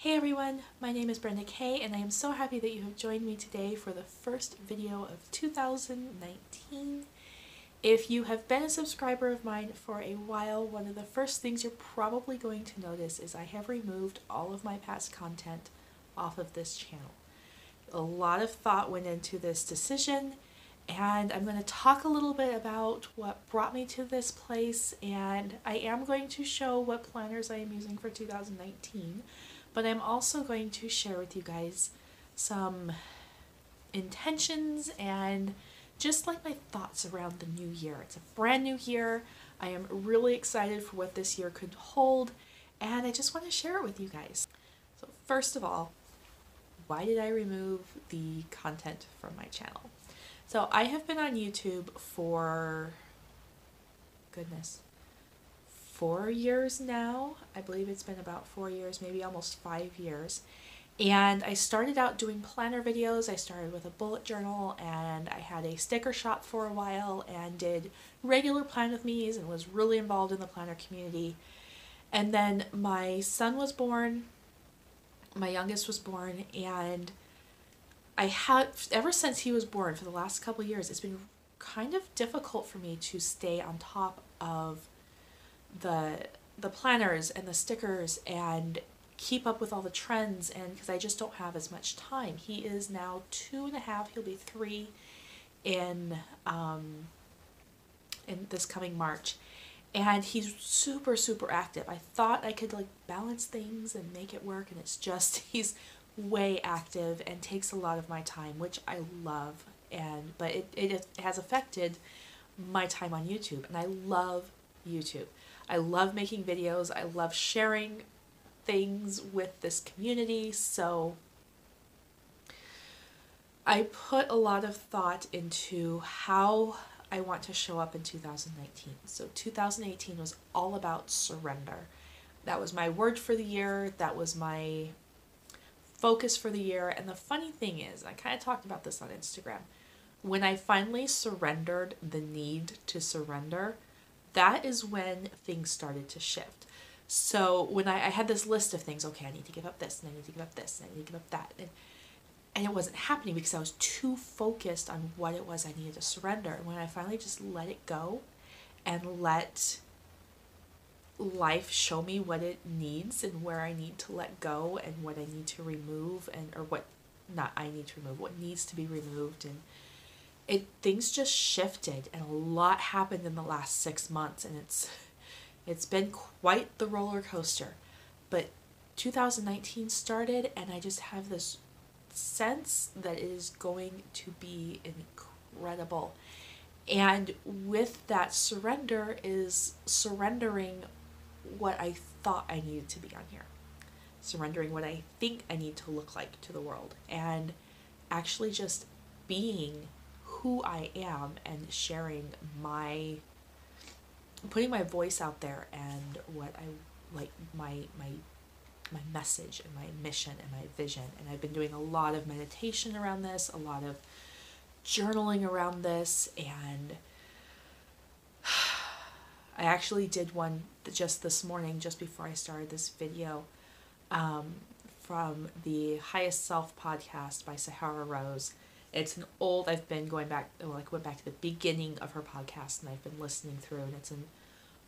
Hey everyone, my name is Brenda Kay and I am so happy that you have joined me today for the first video of 2019. If you have been a subscriber of mine for a while, one of the first things you're probably going to notice is I have removed all of my past content off of this channel. A lot of thought went into this decision, and I'm going to talk a little bit about what brought me to this place, and I am going to show what planners I am using for 2019. But I'm also going to share with you guys some intentions and just like my thoughts around the new year. It's a brand new year. I am really excited for what this year could hold, and I just want to share it with you guys. So first of all, why did I remove the content from my channel? So I have been on YouTube for, goodness, 4 years now. I believe it's been about 4 years, maybe almost 5 years. And I started out doing planner videos. I started with a bullet journal, and I had a sticker shop for a while and did regular plan with me's and was really involved in the planner community. And then my son was born, my youngest was born, and I had, ever since he was born for the last couple of years, it's been kind of difficult for me to stay on top of the planners and the stickers and keep up with all the trends, and because I just don't have as much time. He is now 2.5, he'll be 3 in this coming March, and he's super active. I thought I could like balance things and make it work, and it's just he's way active and takes a lot of my time, which I love, but it has affected my time on YouTube, and I love YouTube. I love making videos. I love sharing things with this community. So I put a lot of thought into how I want to show up in 2019. So 2018 was all about surrender. That was my word for the year. That was my focus for the year. And the funny thing is, I kind of talked about this on Instagram. When I finally surrendered the need to surrender, that is when things started to shift. So when I had this list of things, okay, I need to give up this, and I need to give up this, and I need to give up that. And it wasn't happening because I was too focused on what it was I needed to surrender. And when I finally just let it go and let life show me what it needs and where I need to let go and what I need to remove, or what, not I need to remove, what needs to be removed, and things just shifted, and a lot happened in the last 6 months, and it's been quite the roller coaster. But 2019 started, and I just have this sense that it is going to be incredible. And with that surrender is surrendering what I thought I needed to be on here, surrendering what I think I need to look like to the world, and actually just being who I am and sharing putting my voice out there, and what I like, my message and my mission and my vision. And I've been doing a lot of meditation around this, a lot of journaling around this, and I actually did one just this morning, just before I started this video, from the Highest Self podcast by Sahara Rose. It's an old, I've been going back, went back to the beginning of her podcast, and I've been listening through, and it's an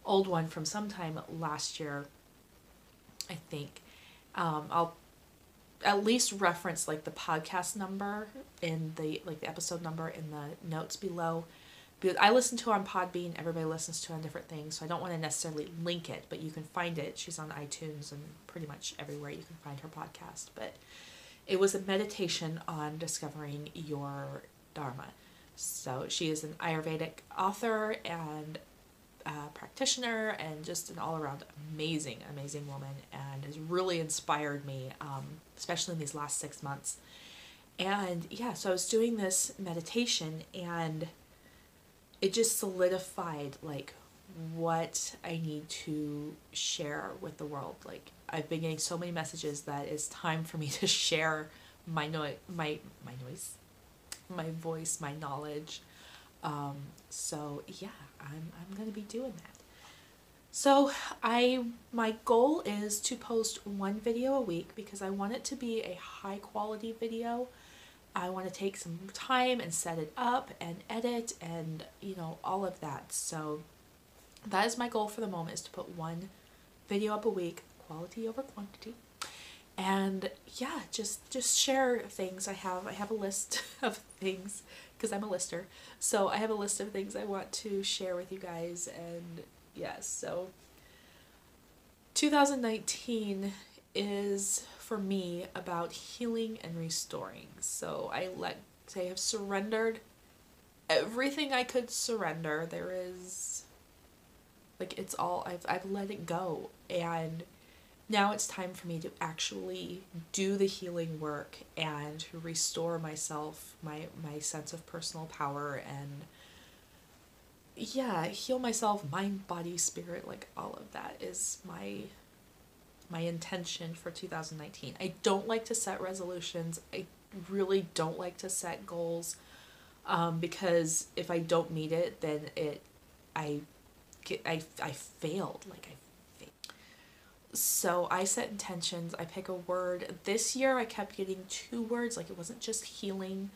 old one from sometime last year, I think. I'll at least reference like the podcast number in the episode number in the notes below. Because I listen to her on Podbean, everybody listens to her on different things, so I don't want to necessarily link it, but you can find it. She's on iTunes and pretty much everywhere you can find her podcast. But it was a meditation on discovering your Dharma. So she is an Ayurvedic author and practitioner, and just an all-around amazing woman, and has really inspired me, especially in these last 6 months. And yeah, so I was doing this meditation, and it just solidified like what I need to share with the world. Like, I've been getting so many messages that it's time for me to share my voice, my knowledge. So yeah, I'm gonna be doing that. So my goal is to post one video a week because I want it to be a high quality video. I want to take some time and set it up and edit and, you know, all of that. So that is my goal for the moment, is to put one video up a week, quality over quantity. And yeah, just share things. I have a list of things because I'm a lister. So I have a list of things I want to share with you guys. And yes, so 2019 is for me about healing and restoring. So I have surrendered everything I could surrender. There is, like, it's all, I've let it go, and now it's time for me to actually do the healing work and to restore myself, my sense of personal power, and yeah, heal myself, mind, body, spirit, like all of that is my intention for 2019. I don't like to set resolutions. I really don't like to set goals, because if I don't meet it, then I failed. Like, I failed. So I set intentions. I pick a word. This year I kept getting 2 words. Like, it wasn't just healing.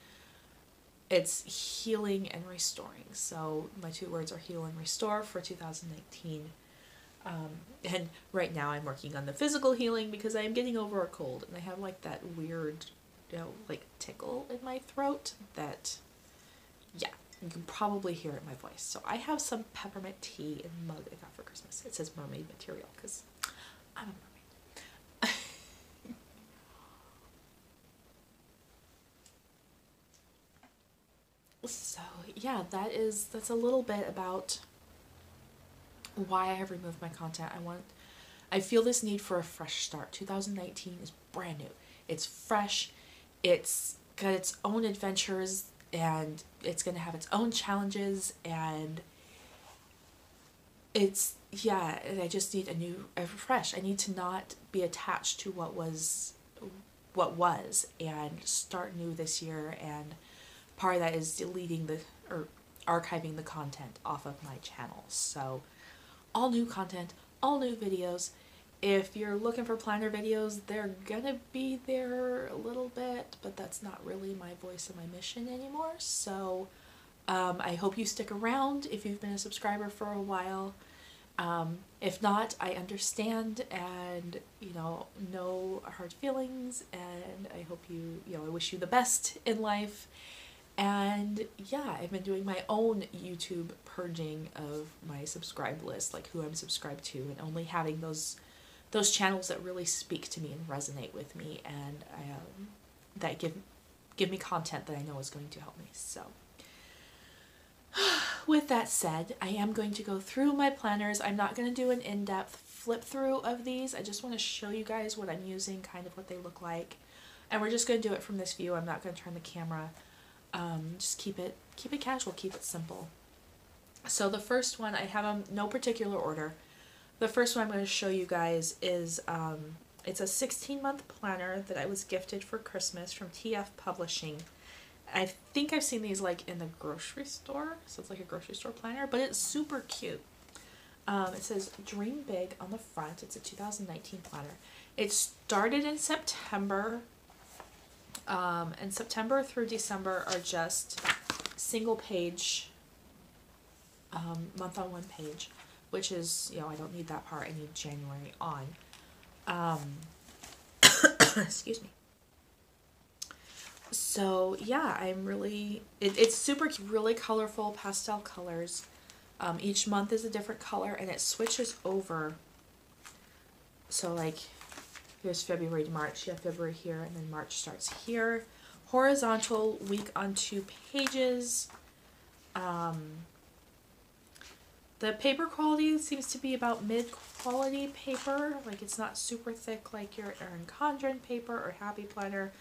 It's healing and restoring. So my 2 words are heal and restore for 2019. And right now I'm working on the physical healing because I am getting over a cold and I have like that weird, you know, like tickle in my throat that, yeah, you can probably hear it in my voice. So I have some peppermint tea in a mug I got for Christmas. It says mermaid material because I'm a mermaid. So yeah, that's a little bit about why I have removed my content. I feel this need for a fresh start. 2019 is brand new. It's fresh. It's got its own adventures and it's going to have its own challenges, and I just need a fresh. I need to not be attached to what was and start new this year, and part of that is deleting or archiving the content off of my channel. So all new content, all new videos. If you're looking for planner videos, they're gonna be there a little bit, but that's not really my voice and my mission anymore. So I hope you stick around if you've been a subscriber for a while. If not, I understand, and no hard feelings, and I hope I wish you the best in life. And yeah, I've been doing my own YouTube purging of my subscribe list, like who I'm subscribed to, and only having those channels that really speak to me and resonate with me, and that give me content that I know is going to help me. So with that said, I am going to go through my planners. I'm not going to do an in-depth flip through of these. I just want to show you guys what I'm using, kind of what they look like, and we're just going to do it from this view. I'm not going to turn the camera. Just keep it casual, keep it simple. So the first one, I have them no particular order. The first one I'm going to show you guys is it's a 16-month planner that I was gifted for Christmas from TF Publishing. I think I've seen these like in the grocery store, so it's like a grocery store planner, but it's super cute. It says Dream Big on the front. It's a 2019 planner. It started in September. And September through December are just single page, month on one page, which is, I don't need that part. I need January on. Excuse me. So yeah, it's super cute, really colorful pastel colors. Each month is a different color and it switches over. So like, here's February to March. You have February here, and then March starts here. Horizontal, week on 2 pages. The paper quality seems to be about mid-quality paper. Like, it's not super thick like your Erin Condren paper or Happy Planner,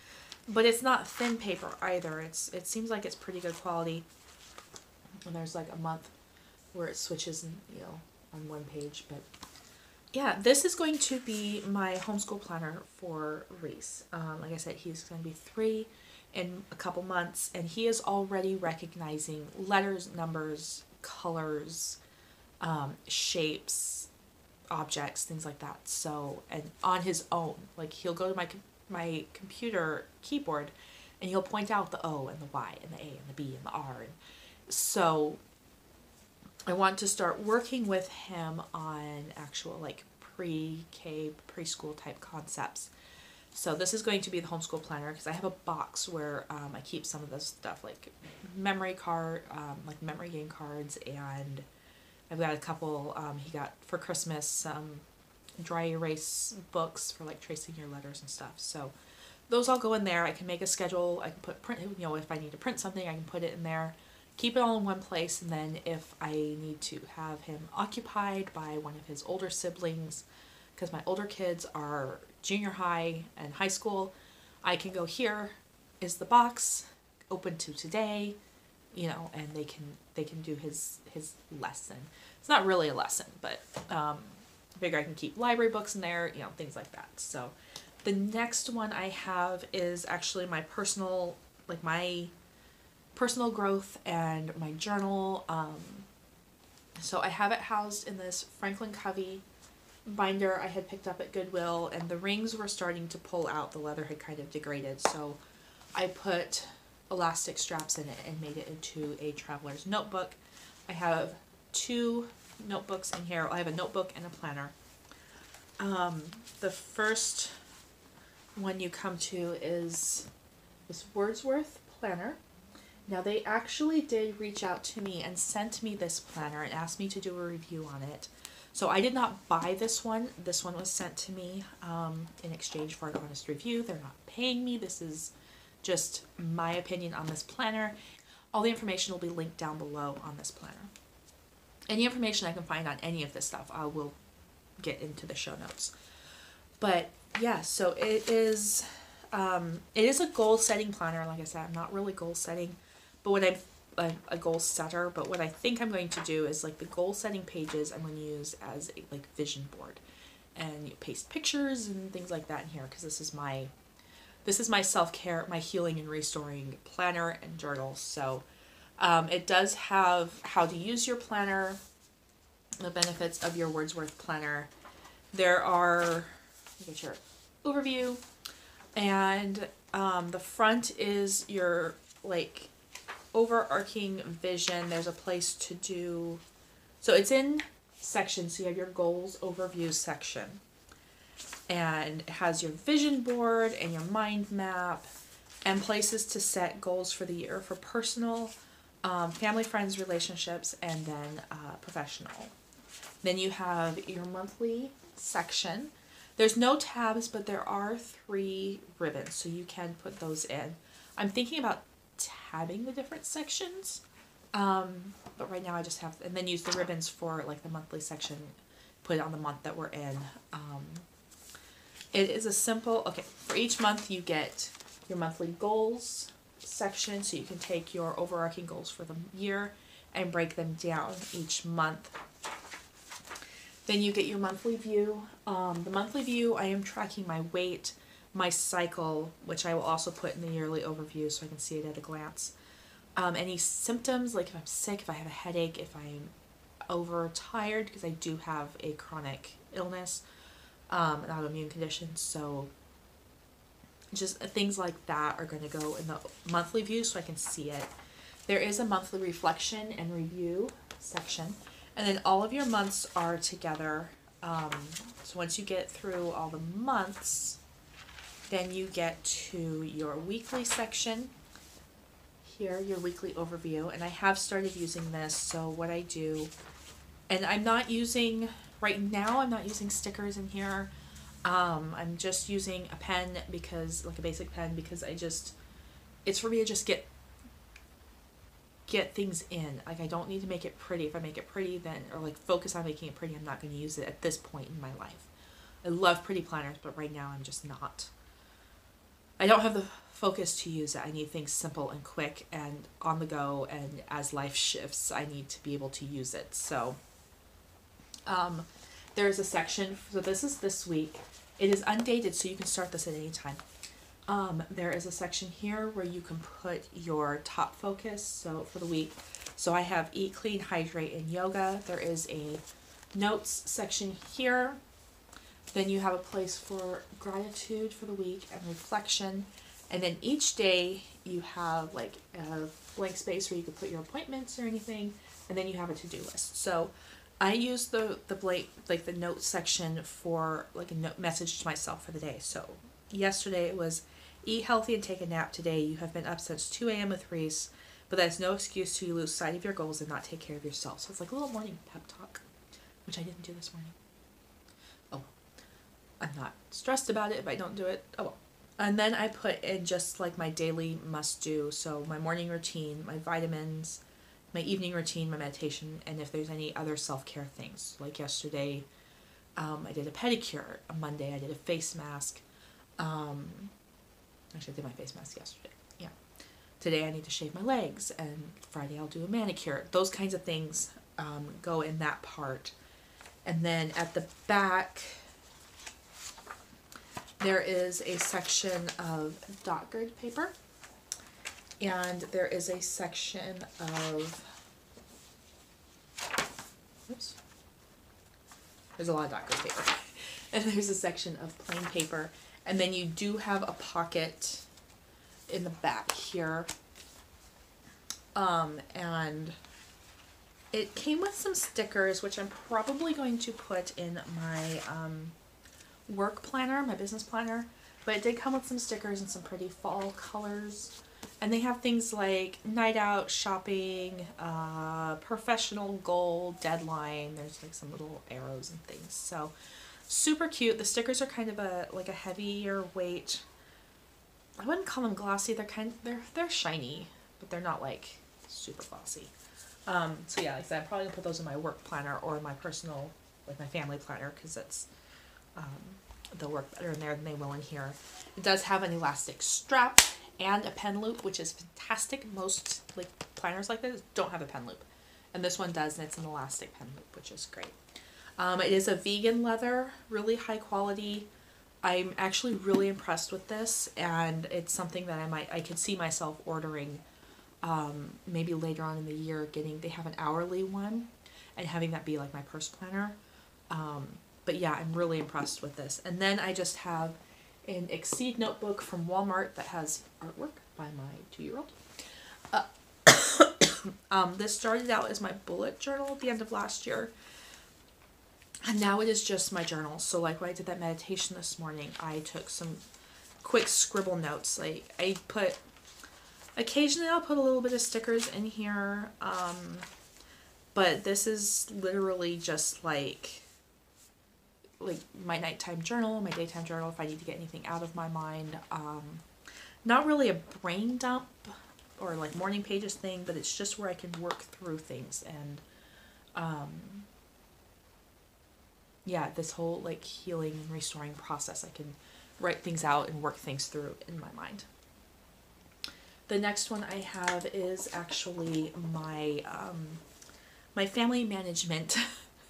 but it's not thin paper either. It seems like it's pretty good quality. And there's like a month where it switches, on one page, but yeah, this is going to be my homeschool planner for Reese. Like I said, he's going to be 3 in a couple months, and he is already recognizing letters, numbers, colors, shapes, objects, things like that. So, and on his own, like he'll go to my computer keyboard and he'll point out the O and the Y and the A and the B and the R. And so I want to start working with him on actual like pre-K, preschool type concepts. So this is going to be the homeschool planner, because I have a box where I keep some of this stuff, like memory game cards, and I've got a couple, he got for Christmas some dry erase books for like tracing your letters and stuff. So those all go in there. I can make a schedule. I can put print, if I need to print something, I can put it in there, keep it all in one place. And then if I need to have him occupied by one of his older siblings, because my older kids are junior high and high school, I can go, here is the box, open to today, and they can do his lesson. It's not really a lesson, but I figure I can keep library books in there, things like that. So the next one I have is actually my personal growth and my journal. So I have it housed in this Franklin Covey binder I had picked up at Goodwill, and the rings were starting to pull out. The leather had kind of degraded, so I put elastic straps in it and made it into a traveler's notebook. I have 2 notebooks in here. I have a notebook and a planner. The first one you come to is this Wordsworth planner. Now, they actually did reach out to me and sent me this planner and asked me to do a review on it. So I did not buy this one. This one was sent to me in exchange for an honest review. They're not paying me. This is just my opinion on this planner. All the information will be linked down below on this planner. Any information I can find on any of this stuff, I will get into the show notes. But yeah, so it is a goal setting planner. Like I said, I'm not really goal setting, but when I'm a goal setter, but what I think I'm going to do is like the goal setting pages I'm going to use as a like vision board, and you paste pictures and things like that in here, because this is my self-care, my healing and restoring planner and journal. So it does have how to use your planner, the benefits of your Wordsworth planner. There are, you get your overview, and the front is your like overarching vision. There's a place to do, so it's in sections. So you have your goals overview section, and it has your vision board and your mind map and places to set goals for the year for personal, family, friends, relationships, and then professional. Then you have your monthly section. There's no tabs, but there are 3 ribbons, so you can put those in. I'm thinking about tabbing the different sections, but right now I just have, and then use the ribbons for like the monthly section, put it on the month that we're in. It is a simple, okay, for each month you get your monthly goals section, so you can take your overarching goals for the year and break them down each month. Then you get your monthly view. The monthly view, I am tracking my weight, my cycle, which I will also put in the yearly overview so I can see it at a glance. Any symptoms, like if I'm sick, if I have a headache, if I'm overtired, because I do have a chronic illness, an autoimmune condition, so just things like that are going to go in the monthly view so I can see it. There is a monthly reflection and review section, and then all of your months are together. So once you get through all the months, then you get to your weekly section. Here, your weekly overview, and I have started using this. So what I do, and I'm not using, right now I'm not using stickers in here. I'm just using a pen, because, like a basic pen, because it's for me to just get things in. Like, I don't need to make it pretty. If I make it pretty, then, or like focus on making it pretty, I'm not going to use it at this point in my life. I love pretty planners, but right now I'm just not. I don't have the focus to use it. I need things simple and quick and on the go, and as life shifts, I need to be able to use it. So there's a section, so this is this week. It is undated, so you can start this at any time. There is a section here where you can put your top focus, so for the week. So I have eat, clean, hydrate, and yoga. notes section here. Then you have a place for gratitude for the week and reflection. And then each day you have like a blank space where you could put your appointments or anything. And then you have a to-do list. So I use the blank, like the notes section for like a note message to myself for the day. So yesterday it was eat healthy and take a nap today. You have been up since 2 a.m. with Reese, but that's no excuse to lose sight of your goals and not take care of yourself. So it's like a little morning pep talk, which I didn't do this morning. Oh, I'm not stressed about it if I don't do it. Oh well. And then I put in just like my daily must do. So my morning routine, my vitamins, my evening routine, my meditation, and if there's any other self-care things. Like yesterday, I did a pedicure. On Monday, I did a face mask. Actually, I did my face mask yesterday. Yeah. Today, I need to shave my legs, and Friday, I'll do a manicure. Those kinds of things go in that part. And then at the back, there is a section of dot grid paper. And there is a section of, oops, there's a lot of dot grid paper. And there's a section of plain paper. And then you do have a pocket in the back here. And it came with some stickers, which I'm probably going to put in my work planner, my business planner. But it did come with some stickers and some pretty fall colors. And they have things like night out, shopping, professional goal, deadline. There's like some little arrows and things. So super cute. The stickers are kind of like a heavier weight. I wouldn't call them glossy. They're shiny, but they're not like super glossy. So yeah, like I said, I'm probably gonna put those in my work planner or in my personal, like my family planner, because it's they'll work better in there than they will in here. It does have an elastic strap and a pen loop, which is fantastic. Most like planners like this don't have a pen loop, and this one does, and it's an elastic pen loop, which is great. It is a vegan leather, really high quality. I'm actually really impressed with this, and it's something that I could see myself ordering maybe later on in the year. They have an hourly one, and having that be like my purse planner. But yeah, I'm really impressed with this. And then I just have an Exceed notebook from Walmart that has artwork by my 2-year-old. This started out as my bullet journal at the end of last year, and now it is just my journal. So like when I did that meditation this morning, I took some quick scribble notes. Like occasionally I'll put a little bit of stickers in here, but this is literally just like my nighttime journal, my daytime journal, if I need to get anything out of my mind. Not really a brain dump or like morning pages thing, but it's just where I can work through things. And yeah, this whole like healing and restoring process, I can write things out and work things through in my mind. The next one I have is actually my my family management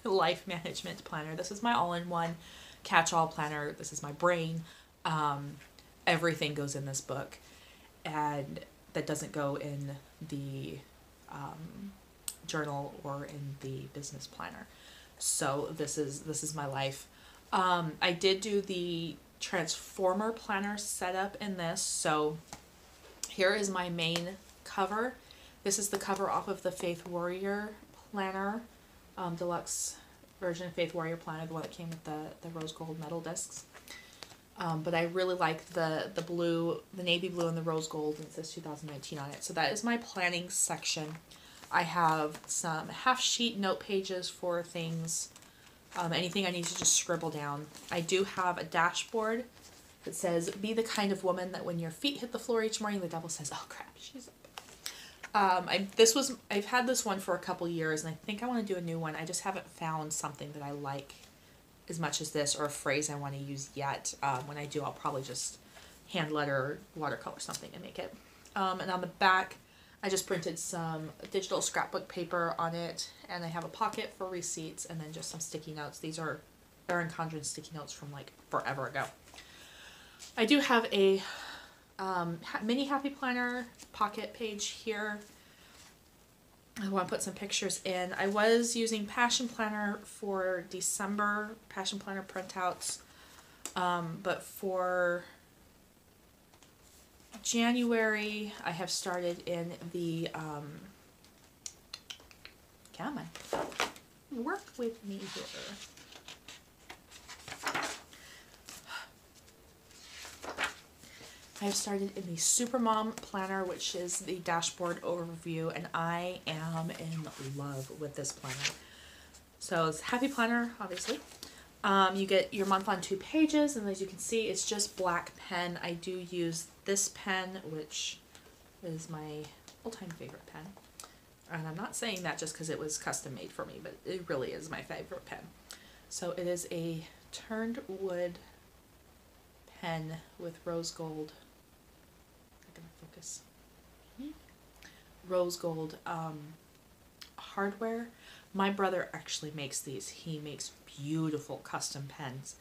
life management planner. This is my all-in-one catch-all planner. This is my brain. Everything goes in this book, and that doesn't go in the journal or in the business planner. So this is my life. I did do the transformer planner setup in this. So here is my main cover. This is the cover off of the Faith Warrior planner. Deluxe version Faith Warrior planner, the one that came with the rose gold metal discs. But I really like the blue, the navy blue and the rose gold, and it says 2019 on it. So that is my planning section. I have some half sheet note pages for things, anything I need to just scribble down. I do have a dashboard that says, be the kind of woman that when your feet hit the floor each morning, the devil says, oh crap, she's up. I've had this one for a couple years, and I think I want to do a new one. I just haven't found something that I like as much as this, or a phrase I want to use yet. When I do, I'll probably just hand letter or watercolor something and make it. And on the back, I just printed some digital scrapbook paper on it, and I have a pocket for receipts, and then just some sticky notes. These are Erin Condren sticky notes from like forever ago. I do have a mini happy planner pocket page here. I want to put some pictures in. I was using Passion Planner for December, Passion Planner printouts, but for January I have started in the, come on, work with me here. I've started in the Supermom Planner, which is the dashboard overview, and I am in love with this planner. So it's Happy Planner, obviously. You get your month on 2 pages, and as you can see, it's just black pen. I do use this pen, which is my all-time favorite pen. And I'm not saying that just because it was custom made for me, but it really is my favorite pen. So it is a turned wood pen with rose gold. Focus. Rose gold hardware. My brother actually makes these. He makes beautiful custom pens.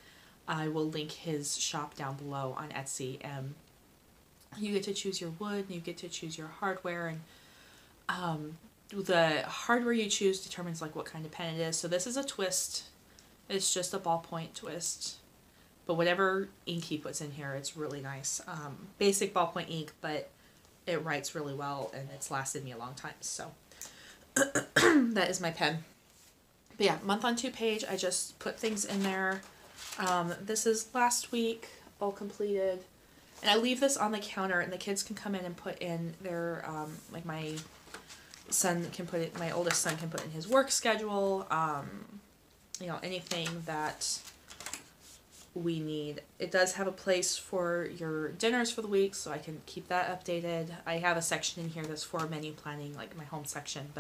I will link his shop down below on Etsy. You get to choose your wood, and you get to choose your hardware, and the hardware you choose determines like what kind of pen it is. So this is a twist. It's just a ballpoint twist. But whatever ink he puts in here, it's really nice. Basic ballpoint ink, but it writes really well, and it's lasted me a long time. So that is my pen. But yeah, month on 2 page, I just put things in there. This is last week, all completed. And I leave this on the counter, and the kids can come in and put in their, like my son can put it, my oldest son can put in his work schedule, you know, anything that we need. It does have a place for your dinners for the week, so I can keep that updated. I have a section in here that's for menu planning, like my home section,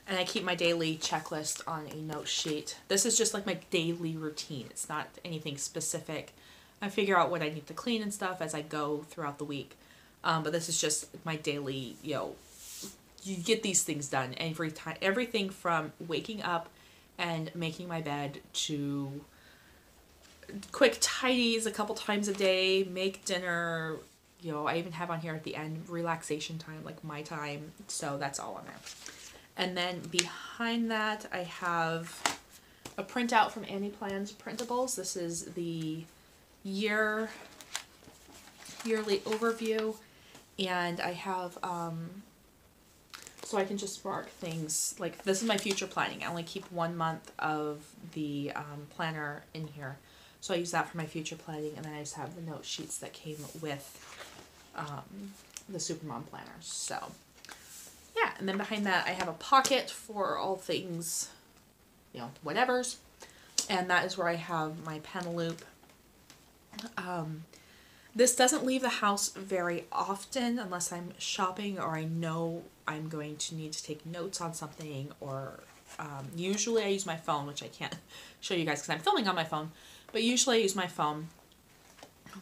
and I keep my daily checklist on a note sheet. This is just like my daily routine. It's not anything specific. I figure out what I need to clean and stuff as I go throughout the week. But this is just my daily, you know, you get these things done every time, everything from waking up and making my bed to quick tidies a couple times a day, make dinner, you know, I even have on here at the end relaxation time, like my time, so that's all on there. And then behind that I have a printout from Annie Plans Printables. This is the yearly overview, and I have so I can just mark things, like this is my future planning. I only keep 1 month of the planner in here. So I use that for my future planning, and then I just have the note sheets that came with the Supermom planner. So yeah, and then behind that I have a pocket for all things, you know, whatevers, and that is where I have my pen loop. This doesn't leave the house very often unless I'm shopping or I know I'm going to need to take notes on something, or usually I use my phone, which I can't show you guys because I'm filming on my phone. But usually I use my phone,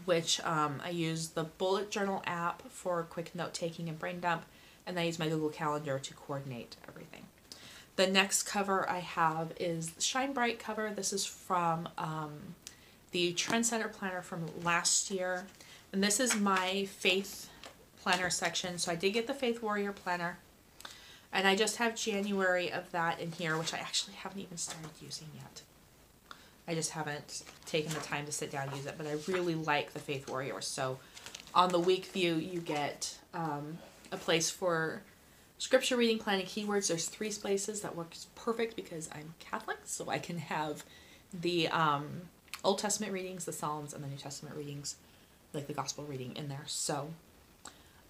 which I use the bullet journal app for quick note taking and brain dump, and I use my Google Calendar to coordinate everything. The next cover I have is the Shine Bright cover. This is from the Trend Center planner from last year, and this is my Faith planner section. So I did get the Faith Warrior planner, and I just have January of that in here, which I actually haven't even started using yet. I just haven't taken the time to sit down and use it, but I really like the Faith Warrior. So on the week view, you get a place for scripture reading, planning keywords. There's 3 spaces that works perfect because I'm Catholic, so I can have the Old Testament readings, the Psalms, and the New Testament readings, like the Gospel reading in there. So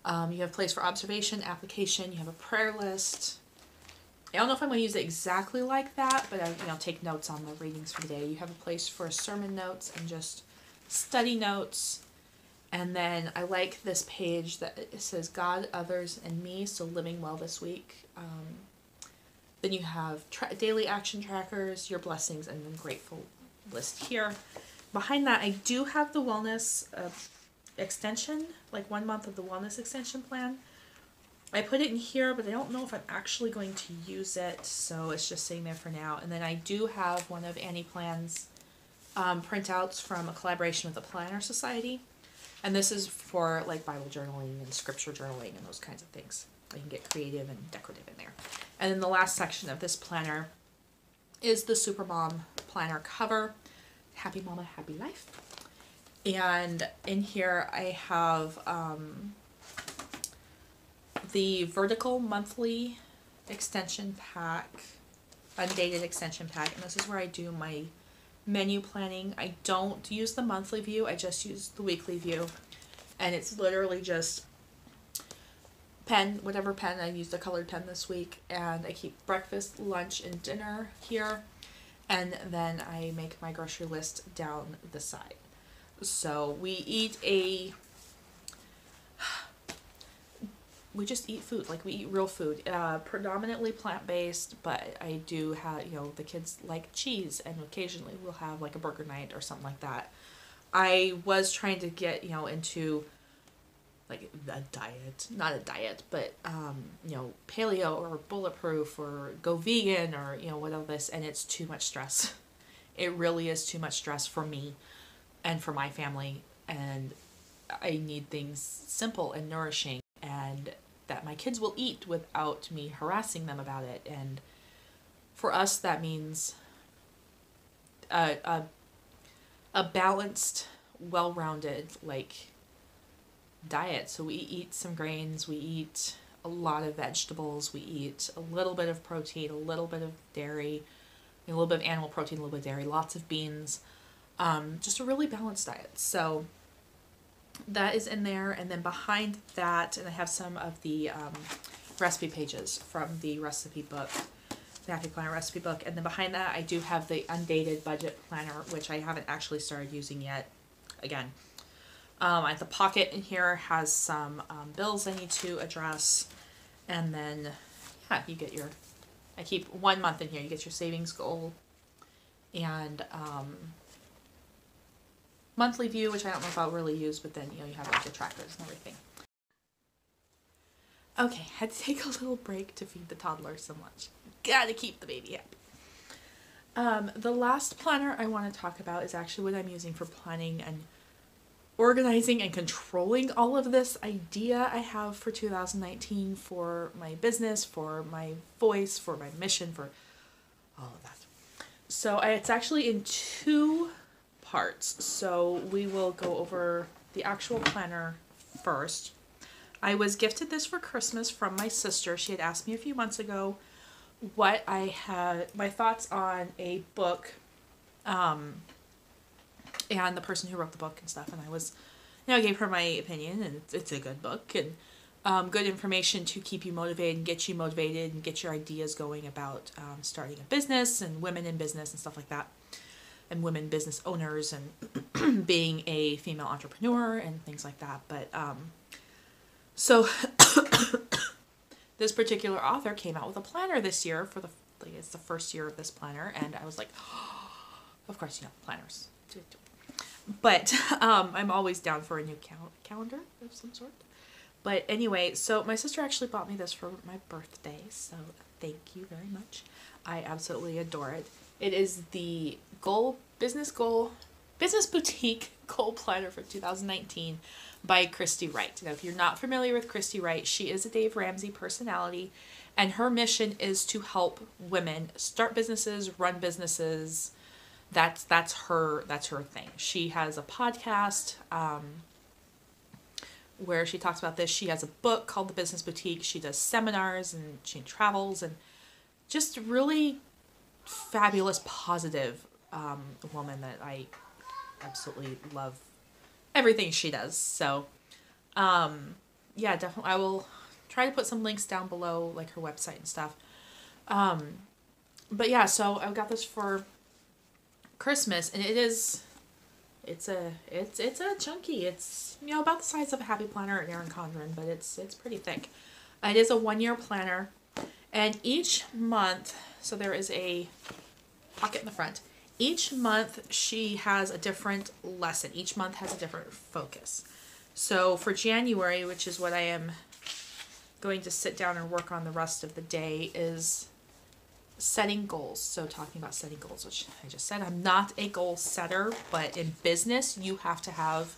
you have a place for observation, application, you have a prayer list. I don't know if I'm going to use it exactly like that, but I'll take notes on the readings for the day. You have a place for sermon notes and just study notes. And then I like this page that it says God, others, and me, so living well this week. Then you have daily action trackers, your blessings, and then grateful list here. Behind that, I do have the wellness extension, like 1 month of the wellness extension plan. I put it in here, but I don't know if I'm actually going to use it, so it's just sitting there for now. And then I do have one of Annie Plan's printouts from a collaboration with the Planner Society. And this is for like Bible journaling and scripture journaling and those kinds of things. I can get creative and decorative in there. And then the last section of this planner is the Supermom planner cover. Happy Mama, Happy Life. And in here I have the vertical monthly extension pack, undated extension pack. And this is where I do my menu planning. I don't use the monthly view. I just use the weekly view. And it's literally just pen, whatever pen. I used a colored pen this week. And I keep breakfast, lunch, and dinner here. And then I make my grocery list down the side. So we just eat food, like we eat real food, predominantly plant-based, but I do have, the kids like cheese, and occasionally we'll have like a burger night or something like that. I was trying to get, into like a diet, not a diet, but, paleo or bulletproof or go vegan or, whatever this, and it's too much stress. It really is too much stress for me and for my family, and I need things simple and nourishing and that my kids will eat without me harassing them about it. And for us, that means a balanced, well-rounded, diet. So we eat some grains, we eat a lot of vegetables, we eat a little bit of protein, a little bit of dairy, a little bit of animal protein, a little bit of dairy, lots of beans, just a really balanced diet. So that is in there. And then behind that, and I have some of the recipe pages from the recipe book, the Happy Planner recipe book. And then behind that, I do have the undated budget planner, which I haven't actually started using yet. Again, at the pocket in here has some bills I need to address. And then, yeah, you get your, I keep 1 month in here. You get your savings goal and monthly view, which I don't know if I'll really use, but then, you have like the trackers and everything. Okay, had to take a little break to feed the toddler so much. Gotta keep the baby happy. The last planner I want to talk about is actually what I'm using for planning and organizing and controlling all of this idea I have for 2019 for my business, for my voice, for my mission, for all of that. So it's actually in 2 parts. So we will go over the actual planner first. I was gifted this for Christmas from my sister. She had asked me a few months ago what I had, my thoughts on a book, and the person who wrote the book and stuff. And I was, I gave her my opinion, and it's a good book and good information to keep you motivated and get your ideas going about starting a business and women in business and stuff like that. And women business owners and being a female entrepreneur and things like that. But so this particular author came out with a planner this year for it's the first year of this planner, and I was like, oh, of course, planners. But I'm always down for a new calendar of some sort. But anyway, so my sister actually bought me this for my birthday, so thank you very much. I absolutely adore it. It is the Business Boutique Goal Planner for 2019 by Christy Wright. Now, if you're not familiar with Christy Wright, she is a Dave Ramsey personality, and her mission is to help women start businesses, run businesses. That's her thing. She has a podcast where she talks about this. She has a book called The Business Boutique. She does seminars and she travels, and just really fabulous, positive woman that I absolutely love everything she does. So, yeah, definitely. I will try to put some links down below, like her website and stuff. But yeah, so I got this for Christmas, and it's a chunky. It's, about the size of a Happy Planner at Erin Condren, but it's pretty thick. It is a 1-year planner, and each month, so there is a pocket in the front. Each month she has a different lesson. Each month has a different focus. So for January, which is what I am going to sit down and work on the rest of the day, is setting goals. So talking about setting goals, which I just said, I'm not a goal setter, but in business you have to have,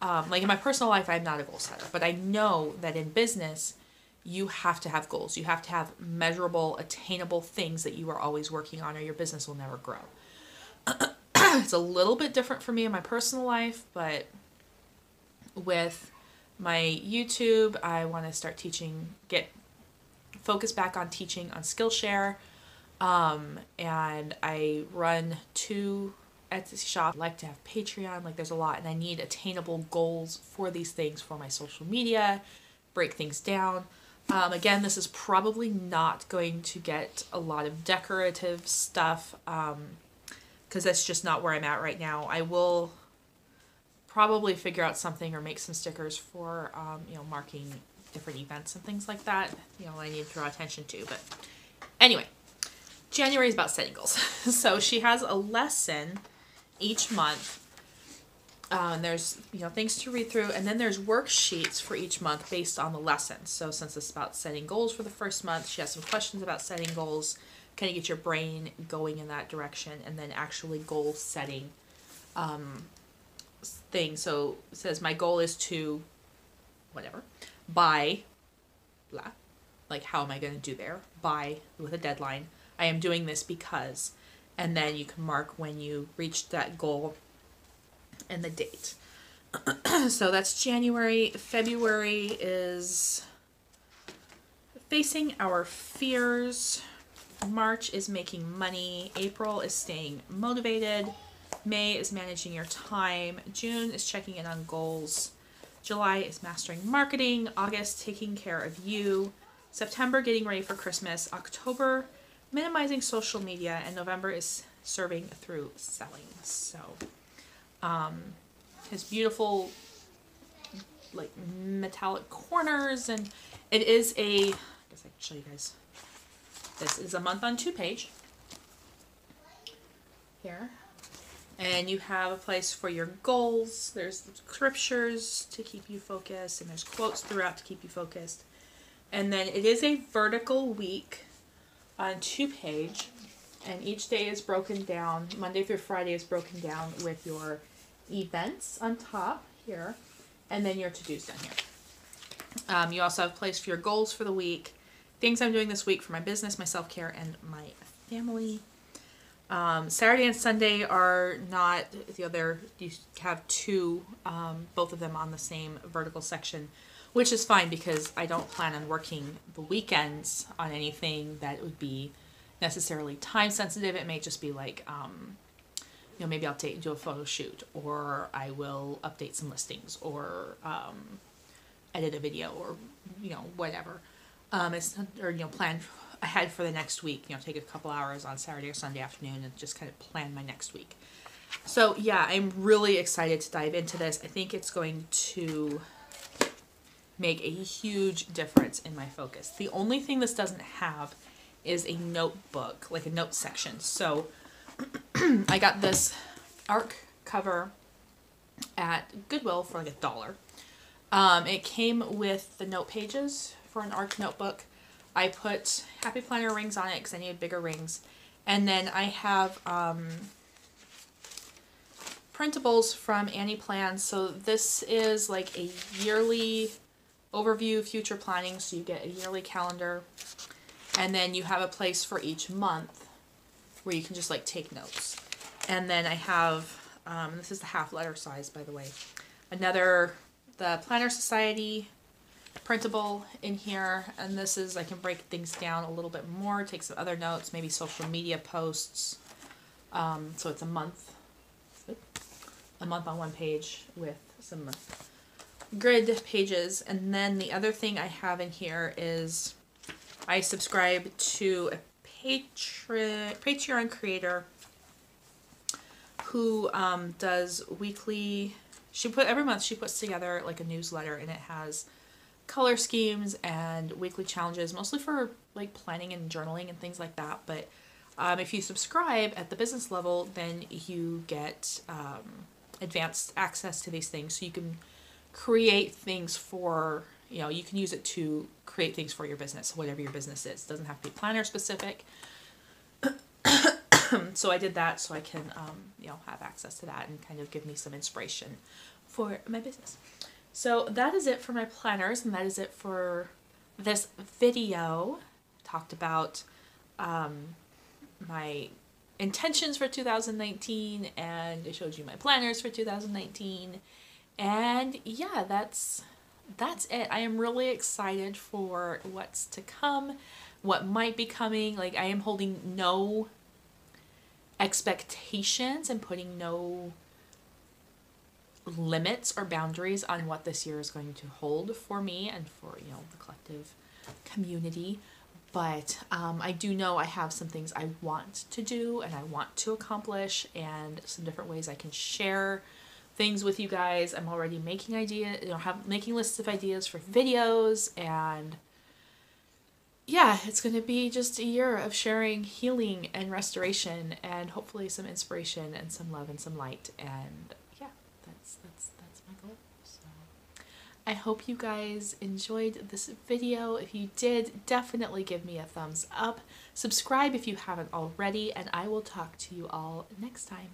like in my personal life, I'm not a goal setter, but I know that in business you have to have goals. You have to have measurable, attainable things that you are always working on, or your business will never grow. It's a little bit different for me in my personal life, but with my YouTube, I want to start teaching, get focused back on teaching on Skillshare. And I run 2 Etsy shops. I like to have Patreon, like there's a lot, and I need attainable goals for these things for my social media, break things down. Again, this is probably not going to get a lot of decorative stuff, because that's just not where I'm at right now. I will probably figure out something or make some stickers for, marking different events and things like that, I need to draw attention to. But anyway, January is about setting goals. So she has a lesson each month. There's, things to read through, and then there's worksheets for each month based on the lesson. So since it's about setting goals for the first month, she has some questions about setting goals, kind of get your brain going in that direction, and then actually goal setting thing. So it says my goal is to whatever, buy blah, like how am I going to do there, buy with a deadline, I am doing this because, and then you can mark when you reached that goal and the date. So that's January. February is facing our fears. March is making money. April is staying motivated. May is managing your time. June is checking in on goals. July is mastering marketing. August, taking care of you. September, getting ready for Christmas. October, minimizing social media. And November is serving through selling. So, his beautiful, like, metallic corners. And it is a, I guess I can show you guys. This is a month on 2 page. Here. And you have a place for your goals. There's scriptures to keep you focused, and there's quotes throughout to keep you focused. And then it is a vertical week on 2 page, and each day is broken down. Monday through Friday is broken down with your events on top here, and then your to-dos down here. You also have a place for your goals for the week, things I'm doing this week for my business, my self-care, and my family. Saturday and Sunday are not, you have 2, both of them on the same vertical section, which is fine because I don't plan on working the weekends on anything that would be necessarily time sensitive. It may just be like, maybe I'll do a photo shoot, or I will update some listings, or edit a video, or whatever. Plan ahead for the next week. Take a couple hours on Saturday or Sunday afternoon and just kind of plan my next week. So yeah, I'm really excited to dive into this. I think it's going to make a huge difference in my focus. The only thing this doesn't have is a notebook, like a note section. So I got this ARC cover at Goodwill for like $1. It came with the note pages for an ARC notebook. I put Happy Planner rings on it because I needed bigger rings. And then I have printables from Annie Plans. So this is like a yearly overview, future planning. So you get a yearly calendar. And then you have a place for each month where you can just like take notes. And then I have, this is the half letter size, by the way, the Planner Society printable in here, and this is, I can break things down a little bit more, take some other notes, maybe social media posts. So it's a month on 1 page with some grid pages. And then the other thing I have in here is I subscribe to a Patreon creator who does weekly, every month she puts together like a newsletter, and it has color schemes and weekly challenges, mostly for like planning and journaling and things like that. But if you subscribe at the business level, then you get advanced access to these things. So you can create things for, you can use it to create things for your business, whatever your business is. It doesn't have to be planner specific. So I did that so I can, have access to that and kind of give me some inspiration for my business. So that is it for my planners, and that is it for This video talked about my intentions for 2019, and it shows you my planners for 2019. And yeah, that's it. I am really excited for what's to come, what might be coming. Like, I am holding no expectations and putting no limits or boundaries on what this year is going to hold for me and for, you know, the collective community. But I do know I have some things I want to do and I want to accomplish, and some different ways I can share things with you guys. I'm already making making lists of ideas for videos, and yeah, it's going to be just a year of sharing healing and restoration, and hopefully some inspiration and some love and some light. And yeah, that's my goal. So I hope you guys enjoyed this video. If you did, definitely give me a thumbs up. Subscribe if you haven't already, and I will talk to you all next time.